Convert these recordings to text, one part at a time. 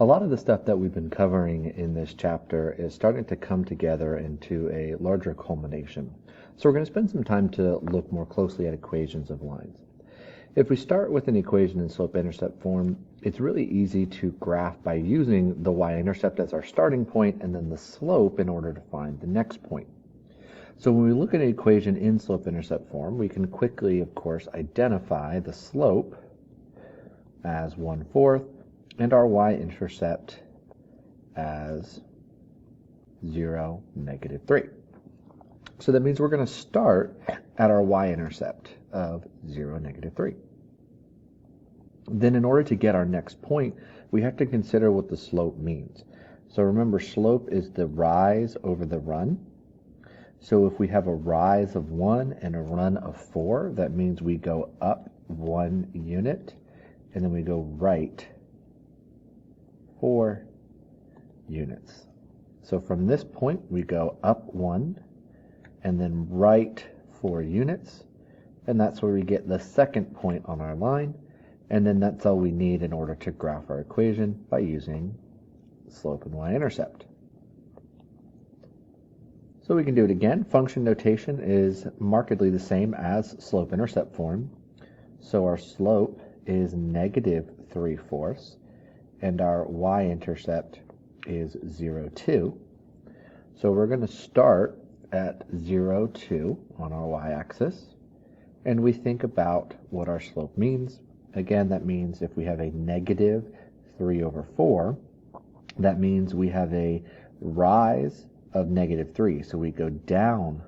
A lot of the stuff that we've been covering in this chapter is starting to come together into a larger culmination. So we're going to spend some time to look more closely at equations of lines. If we start with an equation in slope-intercept form, it's really easy to graph by using the y-intercept as our starting point and then the slope in order to find the next point. So when we look at an equation in slope-intercept form, we can quickly, of course, identify the slope as 1/4 and our y-intercept as 0, -3. So that means we're going to start at our y-intercept of 0, -3. Then in order to get our next point, we have to consider what the slope means. So remember, slope is the rise over the run. So if we have a rise of 1 and a run of 4, that means we go up 1 unit, and then we go right 4 units. So from this point, we go up 1, and then right 4 units, and that's where we get the second point on our line, and then that's all we need in order to graph our equation by using slope and y-intercept. So we can do it again. Function notation is markedly the same as slope-intercept form. So our slope is -3/4, and our y-intercept is 0, 2. So we're going to start at 0, 2 on our y-axis, and we think about what our slope means. Again, that means if we have a -3/4, that means we have a rise of -3. So we go down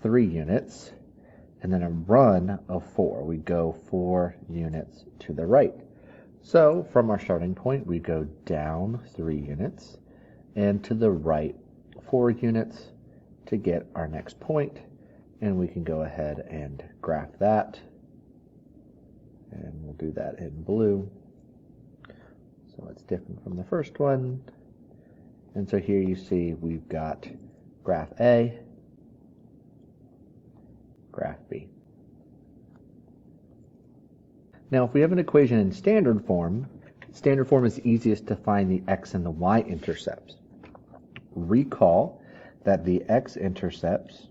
3 units, and then a run of 4. We go 4 units to the right. So from our starting point, we go down 3 units, and to the right 4 units to get our next point, and we can go ahead and graph that. And we'll do that in blue. So it's different from the first one. And so here you see we've got graph A, graph B. Now if we have an equation in standard form is easiest to find the x and the y-intercepts. Recall that the x-intercepts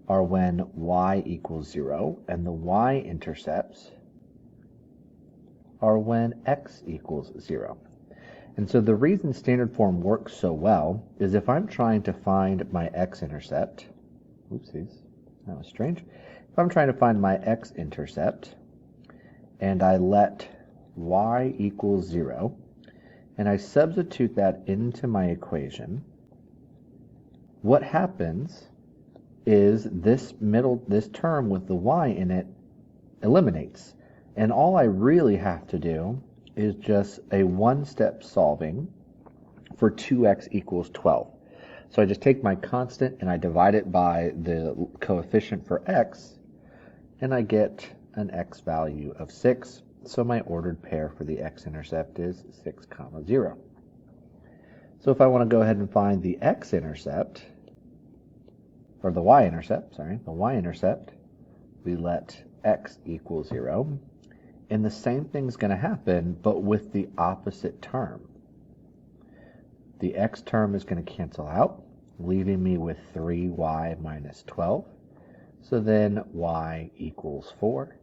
are when y equals 0, and the y-intercepts are when x equals 0. And so the reason standard form works so well is if I'm trying to find my x-intercept, oopsies, that was strange. If I'm trying to find my x-intercept and I let y equals 0 and I substitute that into my equation, what happens is this term with the y in it eliminates. And all I really have to do is just a one-step solving for 2x equals 12. So I just take my constant and I divide it by the coefficient for x, and I get an x value of 6. So my ordered pair for the x-intercept is 6, 0. So if I want to go ahead and find the x-intercept, or the y-intercept, we let x equal 0. And the same thing's going to happen, but with the opposite term. The x term is going to cancel out, leaving me with 3y minus 12. So then y equals 4,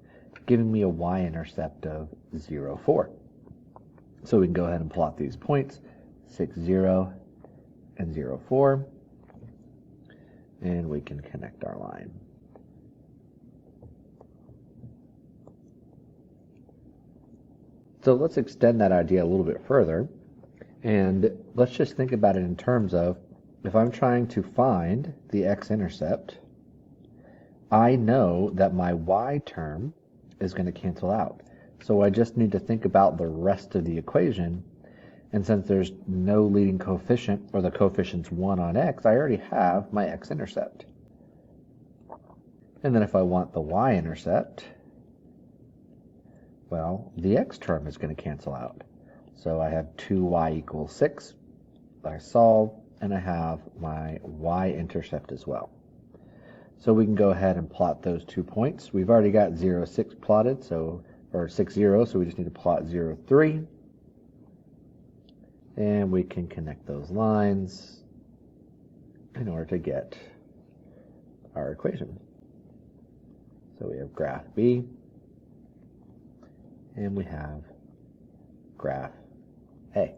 giving me a y-intercept of 0, 4. So we can go ahead and plot these points, 6, 0, and 0, 4. And we can connect our line. So let's extend that idea a little bit further, and let's just think about it in terms of, if I'm trying to find the x-intercept, I know that my y term is going to cancel out. So I just need to think about the rest of the equation, and since there's no leading coefficient, or the coefficient's 1 on x, I already have my x-intercept. And then if I want the y-intercept, well, the x term is going to cancel out. So I have 2y equals 6. I solve, and I have my y-intercept as well. So we can go ahead and plot those 2 points. We've already got 0, 6 plotted, or 6, 0, so we just need to plot 0, 3. And we can connect those lines in order to get our equation. So we have graph B, and we have graph A.